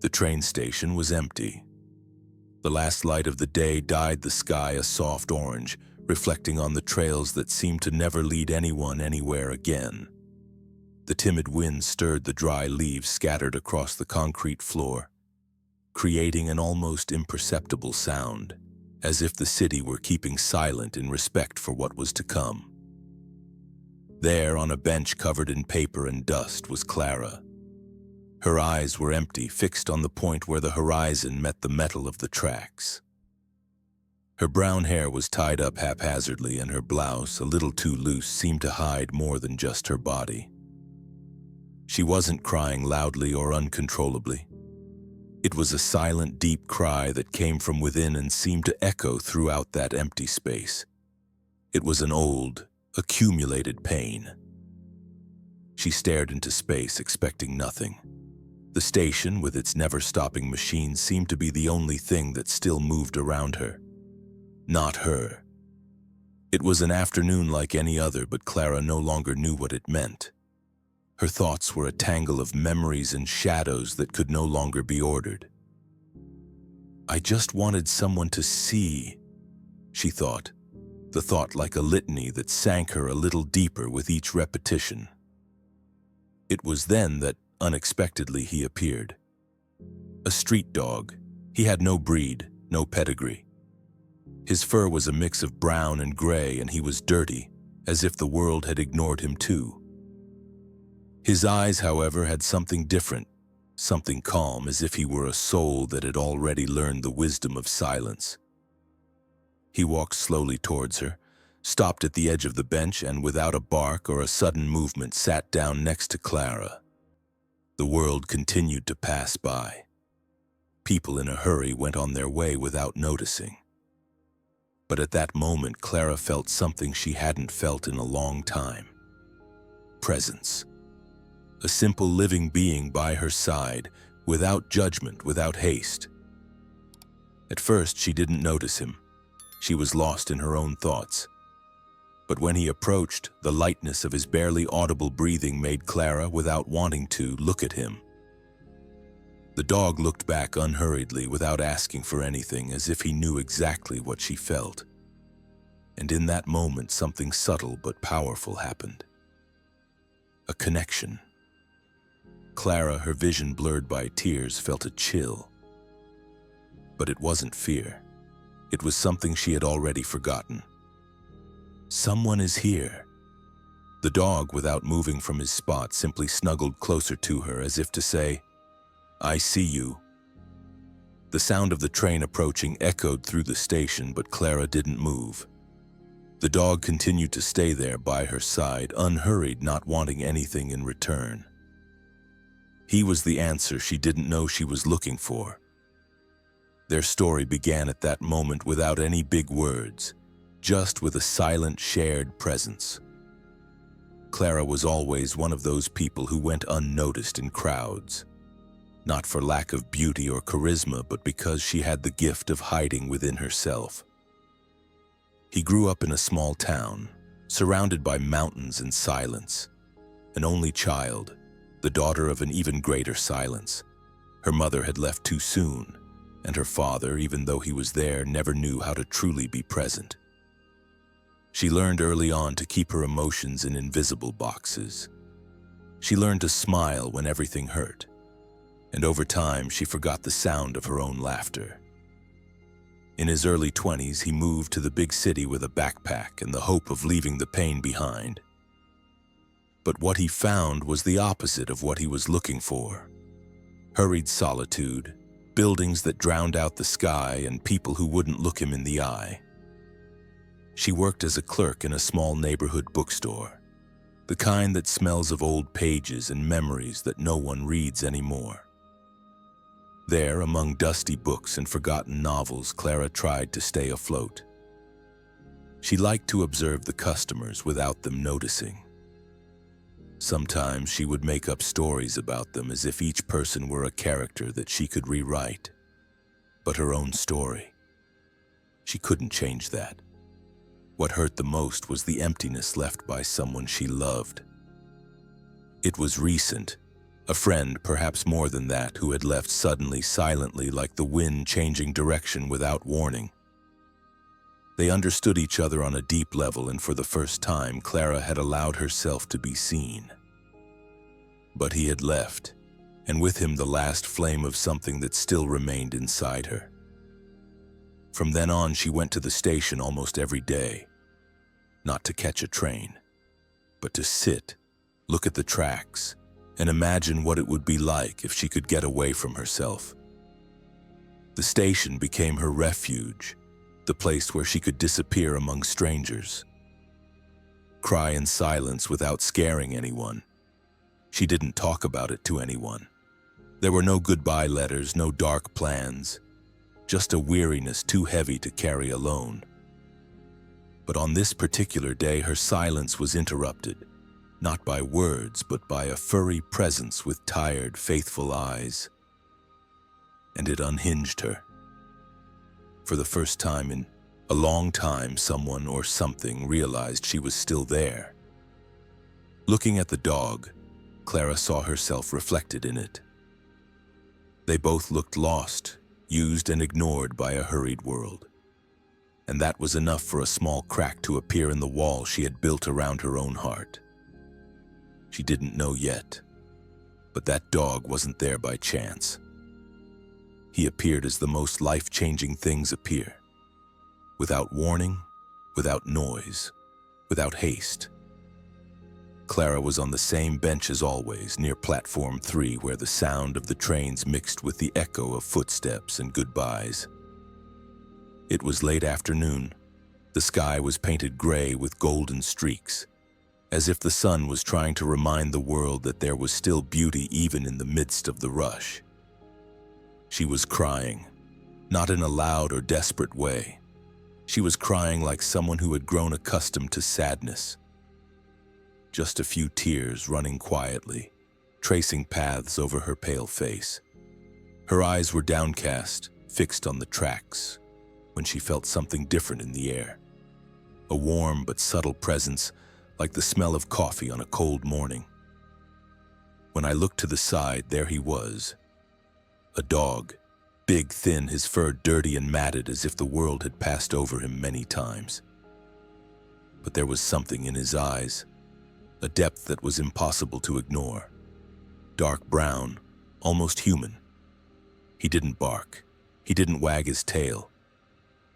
The train station was empty. The last light of the day dyed the sky a soft orange, reflecting on the trails that seemed to never lead anyone anywhere again. The timid wind stirred the dry leaves scattered across the concrete floor, creating an almost imperceptible sound, as if the city were keeping silent in respect for what was to come. There, on a bench covered in paper and dust, was Clara. Her eyes were empty, fixed on the point where the horizon met the metal of the tracks. Her brown hair was tied up haphazardly, and her blouse, a little too loose, seemed to hide more than just her body. She wasn't crying loudly or uncontrollably. It was a silent, deep cry that came from within and seemed to echo throughout that empty space. It was an old, accumulated pain. She stared into space, expecting nothing. The station, with its never-stopping machines, seemed to be the only thing that still moved around her. Not her. It was an afternoon like any other, but Clara no longer knew what it meant. Her thoughts were a tangle of memories and shadows that could no longer be ordered. I just wanted someone to see, she thought, the thought like a litany that sank her a little deeper with each repetition. It was then that, unexpectedly, he appeared. A street dog. He had no breed, no pedigree. His fur was a mix of brown and gray, and he was dirty, as if the world had ignored him too. His eyes, however, had something different, something calm, as if he were a soul that had already learned the wisdom of silence. He walked slowly towards her, stopped at the edge of the bench, and without a bark or a sudden movement sat down next to Clara. The world continued to pass by. People in a hurry went on their way without noticing. But at that moment, Clara felt something she hadn't felt in a long time. Presence. A simple living being by her side, without judgment, without haste. At first, she didn't notice him. She was lost in her own thoughts. But when he approached, the lightness of his barely audible breathing made Clara, without wanting to, look at him. The dog looked back unhurriedly, without asking for anything, as if he knew exactly what she felt. And in that moment, something subtle but powerful happened. A connection. Clara, her vision blurred by tears, felt a chill. But it wasn't fear. It was something she had already forgotten. Someone is here. The dog, without moving from his spot, simply snuggled closer to her, as if to say, "I see you." The sound of the train approaching echoed through the station, but Clara didn't move. The dog continued to stay there by her side, unhurried, not wanting anything in return. He was the answer she didn't know she was looking for. Their story began at that moment without any big words, just with a silent, shared presence. Clara was always one of those people who went unnoticed in crowds, not for lack of beauty or charisma, but because she had the gift of hiding within herself. He grew up in a small town, surrounded by mountains and silence. An only child, the daughter of an even greater silence. Her mother had left too soon, and her father, even though he was there, never knew how to truly be present. She learned early on to keep her emotions in invisible boxes. She learned to smile when everything hurt, and over time she forgot the sound of her own laughter. In his early 20s, he moved to the big city with a backpack and the hope of leaving the pain behind. But what he found was the opposite of what he was looking for. Hurried solitude, buildings that drowned out the sky, and people who wouldn't look him in the eye. She worked as a clerk in a small neighborhood bookstore, the kind that smells of old pages and memories that no one reads anymore. There, among dusty books and forgotten novels, Clara tried to stay afloat. She liked to observe the customers without them noticing. Sometimes she would make up stories about them as if each person were a character that she could rewrite, but her own story. She couldn't change that. What hurt the most was the emptiness left by someone she loved. It was recent, A friend, perhaps more than that, who had left suddenly, silently, like the wind changing direction without warning. They understood each other on a deep level, and for the first time, Clara had allowed herself to be seen. But he had left, and with him the last flame of something that still remained inside her. From then on, she went to the station almost every day, not to catch a train, but to sit, look at the tracks, and imagine what it would be like if she could get away from herself. The station became her refuge, the place where she could disappear among strangers, cry in silence without scaring anyone. She didn't talk about it to anyone. There were no goodbye letters, no dark plans, just a weariness too heavy to carry alone. But on this particular day, her silence was interrupted, not by words, but by a furry presence with tired, faithful eyes. And it unhinged her. For the first time in a long time, someone or something realized she was still there. Looking at the dog, Clara saw herself reflected in it. They both looked lost, used and ignored by a hurried world. And that was enough for a small crack to appear in the wall she had built around her own heart. She didn't know yet, but that dog wasn't there by chance. He appeared as the most life-changing things appear, without warning, without noise, without haste. Clara was on the same bench as always, near platform 3, where the sound of the trains mixed with the echo of footsteps and goodbyes. It was late afternoon. The sky was painted gray with golden streaks, as if the sun was trying to remind the world that there was still beauty even in the midst of the rush. She was crying, not in a loud or desperate way. She was crying like someone who had grown accustomed to sadness. Just a few tears running quietly, tracing paths over her pale face. Her eyes were downcast, fixed on the tracks, when she felt something different in the air. A warm but subtle presence, like the smell of coffee on a cold morning. When I looked to the side, there he was. A dog, big, thin, his fur dirty and matted as if the world had passed over him many times. But there was something in his eyes, a depth that was impossible to ignore. Dark brown, almost human. He didn't bark. He didn't wag his tail.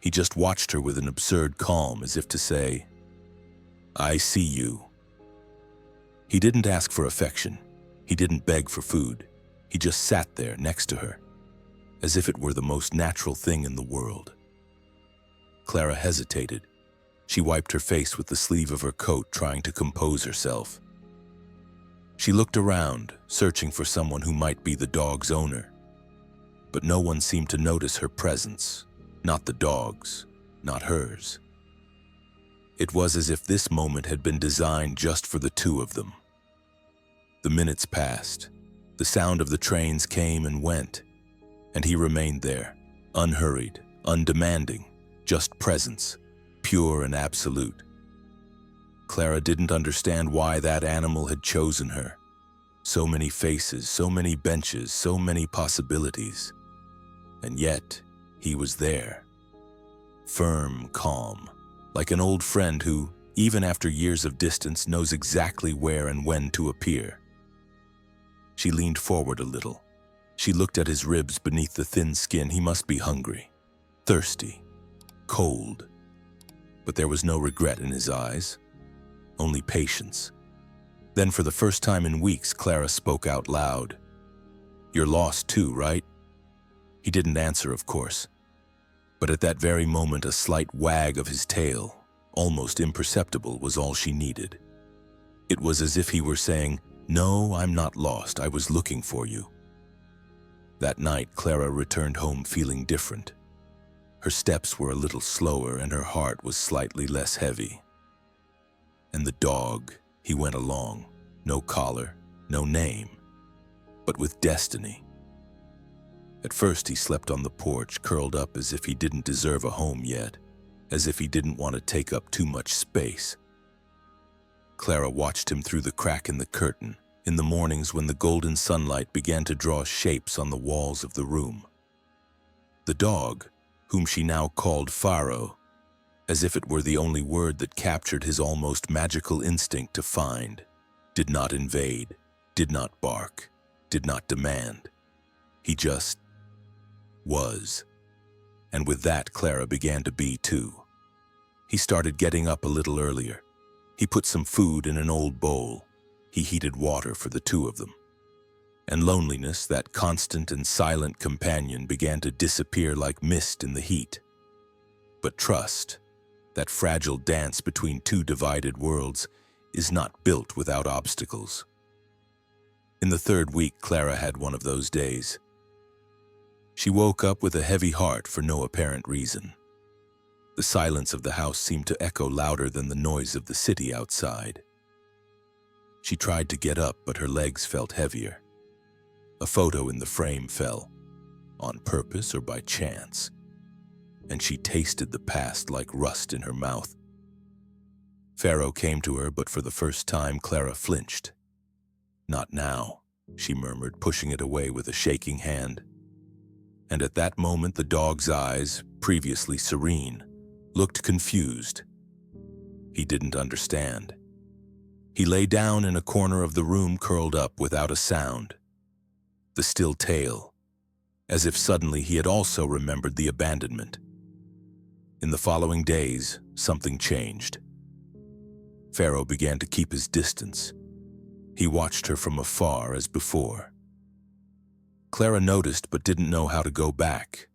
He just watched her with an absurd calm, as if to say, "I see you." He didn't ask for affection. He didn't beg for food. He just sat there next to her, as if it were the most natural thing in the world. Clara hesitated. She wiped her face with the sleeve of her coat, trying to compose herself. She looked around, searching for someone who might be the dog's owner. But no one seemed to notice her presence. Not the dog's, not hers. It was as if this moment had been designed just for the two of them. The minutes passed. The sound of the trains came and went, and he remained there, unhurried, undemanding, just presence, pure and absolute. Clara didn't understand why that animal had chosen her. So many faces, so many benches, so many possibilities. And yet, he was there. Firm, calm, like an old friend who, even after years of distance, knows exactly where and when to appear. She leaned forward a little. She looked at his ribs beneath the thin skin. He must be hungry, thirsty, cold. But there was no regret in his eyes, only patience. Then, for the first time in weeks, Clara spoke out loud. "You're lost too, right?" He didn't answer, of course. But at that very moment, a slight wag of his tail, almost imperceptible, was all she needed. It was as if he were saying, "No, I'm not lost. I was looking for you." That night, Clara returned home feeling different. Her steps were a little slower and her heart was slightly less heavy. And the dog, he went along, no collar, no name, but with destiny. At first he slept on the porch, curled up as if he didn't deserve a home yet, as if he didn't want to take up too much space. Clara watched him through the crack in the curtain, in the mornings when the golden sunlight began to draw shapes on the walls of the room. The dog, whom she now called Faro, as if it were the only word that captured his almost magical instinct to find, did not invade, did not bark, did not demand. He just was. And with that, Clara began to be too. He started getting up a little earlier. He put some food in an old bowl. He heated water for the two of them. And loneliness, that constant and silent companion, began to disappear like mist in the heat. But trust, that fragile dance between two divided worlds, is not built without obstacles. In the third week, Clara had one of those days. She woke up with a heavy heart for no apparent reason. The silence of the house seemed to echo louder than the noise of the city outside. She tried to get up, but her legs felt heavier. A photo in the frame fell, on purpose or by chance, and she tasted the past like rust in her mouth. Pharaoh came to her, but for the first time Clara flinched. "Not now," she murmured, pushing it away with a shaking hand. And at that moment the dog's eyes, previously serene, looked confused. He didn't understand. He lay down in a corner of the room, curled up without a sound. The still tail, as if suddenly he had also remembered the abandonment. In the following days, something changed. Pharaoh began to keep his distance. He watched her from afar as before. Clara noticed but didn't know how to go back.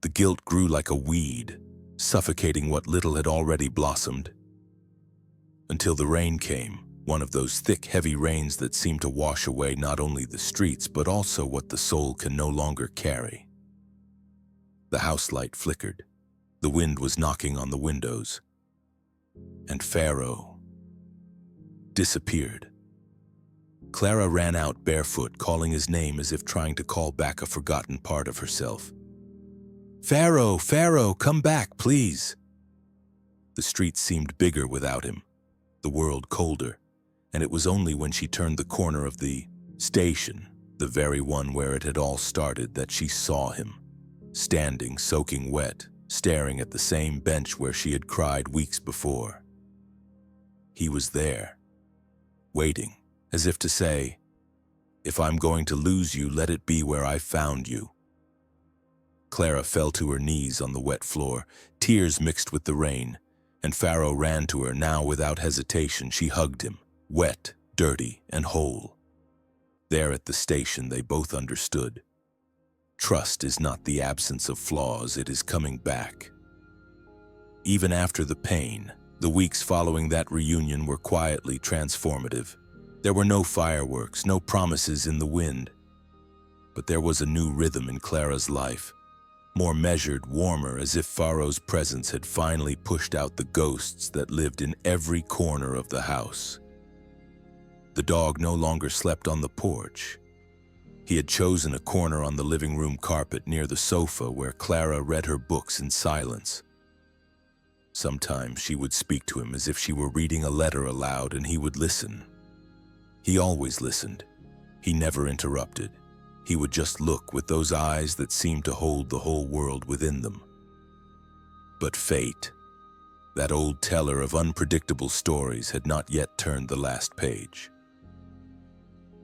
The guilt grew like a weed, suffocating what little had already blossomed. Until the rain came, one of those thick, heavy rains that seem to wash away not only the streets but also what the soul can no longer carry. The house light flickered. The wind was knocking on the windows. And Pharaoh disappeared. Clara ran out barefoot, calling his name as if trying to call back a forgotten part of herself. "Pharaoh, Pharaoh, come back, please!" The streets seemed bigger without him, the world colder, and it was only when she turned the corner of the station, the very one where it had all started, that she saw him, standing soaking wet, staring at the same bench where she had cried weeks before. He was there, waiting, as if to say, "If I'm going to lose you, let it be where I found you." Clara fell to her knees on the wet floor, tears mixed with the rain, and Pharaoh ran to her. Now without hesitation she hugged him, wet, dirty, and whole. There at the station they both understood. Trust is not the absence of flaws, it is coming back. Even after the pain, the weeks following that reunion were quietly transformative. There were no fireworks, no promises in the wind. But there was a new rhythm in Clara's life, more measured, warmer, as if Pharaoh's presence had finally pushed out the ghosts that lived in every corner of the house. The dog no longer slept on the porch. He had chosen a corner on the living room carpet near the sofa where Clara read her books in silence. Sometimes she would speak to him as if she were reading a letter aloud, and he would listen. He always listened. He never interrupted. He would just look with those eyes that seemed to hold the whole world within them. But fate, that old teller of unpredictable stories, had not yet turned the last page.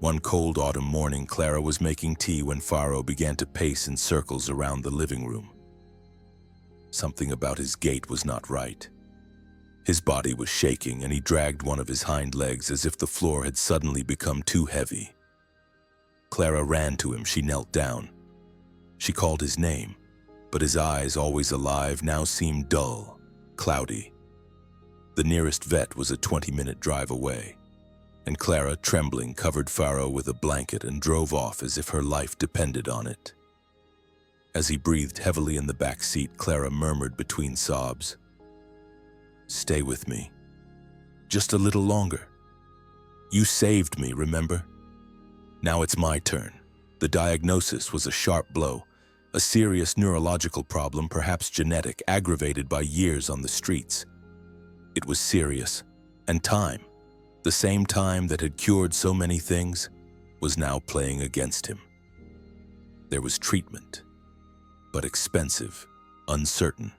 One cold autumn morning, Clara was making tea when Pharaoh began to pace in circles around the living room. Something about his gait was not right. His body was shaking, and he dragged one of his hind legs as if the floor had suddenly become too heavy. Clara ran to him. She knelt down. She called his name, but his eyes, always alive, now seemed dull, cloudy. The nearest vet was a 20-minute drive away, and Clara, trembling, covered Pharaoh with a blanket and drove off as if her life depended on it. As he breathed heavily in the back seat, Clara murmured between sobs, "Stay with me. Just a little longer. You saved me, remember? Now it's my turn." The diagnosis was a sharp blow, a serious neurological problem, perhaps genetic, aggravated by years on the streets. It was serious, and time, The same time that had cured so many things was now playing against him. There was treatment, but expensive, uncertain,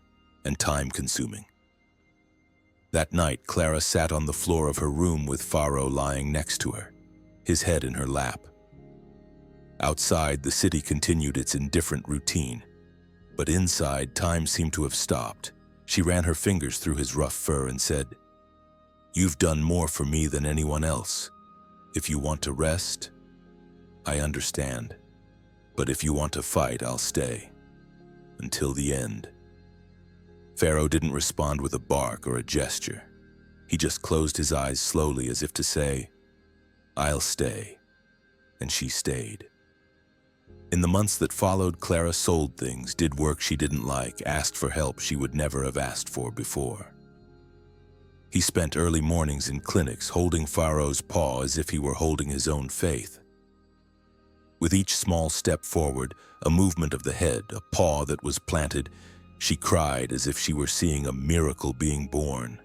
and time-consuming. That night, Clara sat on the floor of her room with Faro lying next to her, his head in her lap. Outside, the city continued its indifferent routine, but inside, time seemed to have stopped. She ran her fingers through his rough fur and said, "You've done more for me than anyone else. If you want to rest, I understand. But if you want to fight, I'll stay. Until the end." Faro didn't respond with a bark or a gesture. He just closed his eyes slowly as if to say, "I'll stay." And she stayed. In the months that followed, Clara sold things, did work she didn't like, asked for help she would never have asked for before. He spent early mornings in clinics holding Faro's paw as if he were holding his own faith. With each small step forward, a movement of the head, a paw that was planted, she cried as if she were seeing a miracle being born.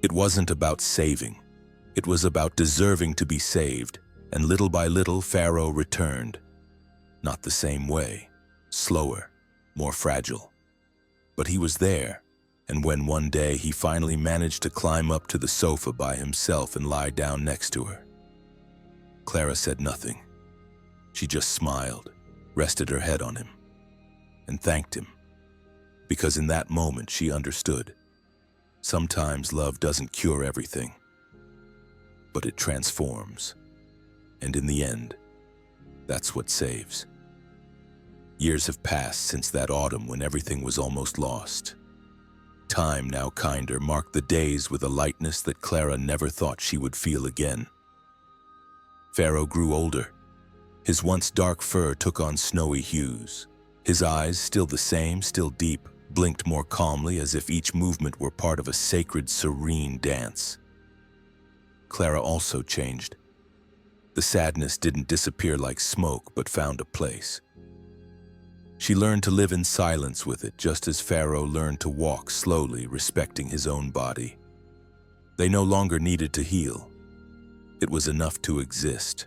It wasn't about saving. It was about deserving to be saved, and little by little Faro returned. Not the same way, slower, more fragile. But he was there, and when one day he finally managed to climb up to the sofa by himself and lie down next to her, Clara said nothing. She just smiled, rested her head on him, and thanked him. Because in that moment she understood. Sometimes love doesn't cure everything, but it transforms. And in the end, that's what saves. Years have passed since that autumn when everything was almost lost. Time, now kinder, marked the days with a lightness that Clara never thought she would feel again. Faro grew older. His once dark fur took on snowy hues. His eyes, still the same, still deep, blinked more calmly as if each movement were part of a sacred, serene dance. Clara also changed. The sadness didn't disappear like smoke, but found a place. She learned to live in silence with it, just as Faro learned to walk slowly, respecting his own body. They no longer needed to heal. It was enough to exist.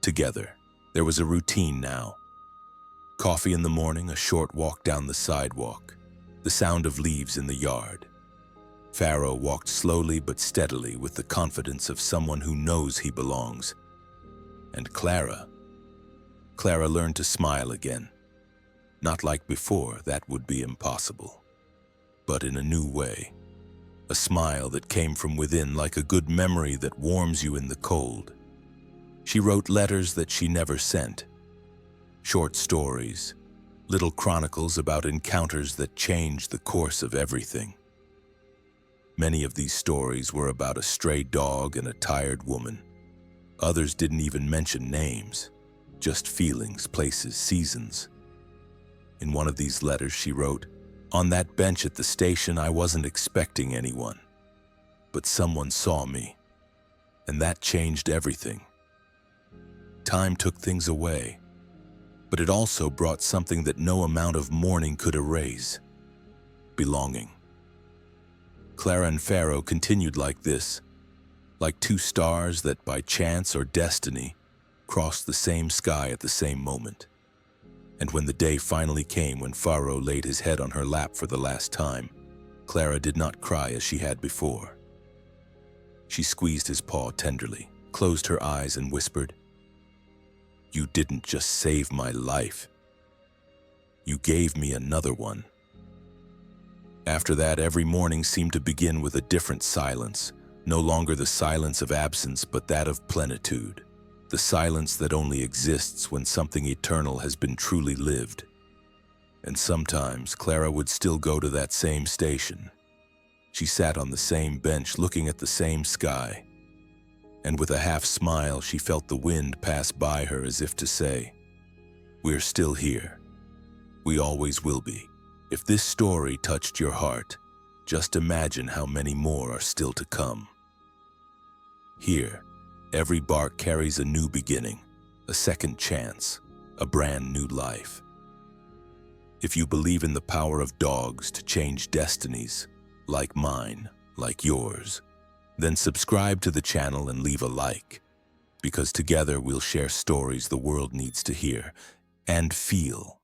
Together, there was a routine now. Coffee in the morning, a short walk down the sidewalk, the sound of leaves in the yard. Faro walked slowly but steadily with the confidence of someone who knows he belongs. And Clara learned to smile again. Not like before, that would be impossible. But in a new way. A smile that came from within, like a good memory that warms you in the cold. She wrote letters that she never sent. Short stories, little chronicles about encounters that changed the course of everything. Many of these stories were about a stray dog and a tired woman. Others didn't even mention names, just feelings, places, seasons. In one of these letters she wrote, "On that bench at the station I wasn't expecting anyone, but someone saw me, and that changed everything. Time took things away, but it also brought something that no amount of mourning could erase: belonging." Clara and Faro continued like this, like two stars that by chance or destiny crossed the same sky at the same moment. And when the day finally came when Faro laid his head on her lap for the last time, Clara did not cry as she had before. She squeezed his paw tenderly, closed her eyes and whispered, "You didn't just save my life. You gave me another one." After that, every morning seemed to begin with a different silence, no longer the silence of absence, but that of plenitude. The silence that only exists when something eternal has been truly lived. And sometimes Clara would still go to that same station. She sat on the same bench looking at the same sky. And with a half smile, she felt the wind pass by her as if to say, "We're still here. We always will be." If this story touched your heart, just imagine how many more are still to come. Here, every bark carries a new beginning, a second chance, a brand new life. If you believe in the power of dogs to change destinies, like mine, like yours, Then subscribe to the channel and leave a like, because together we'll share stories the world needs to hear and feel.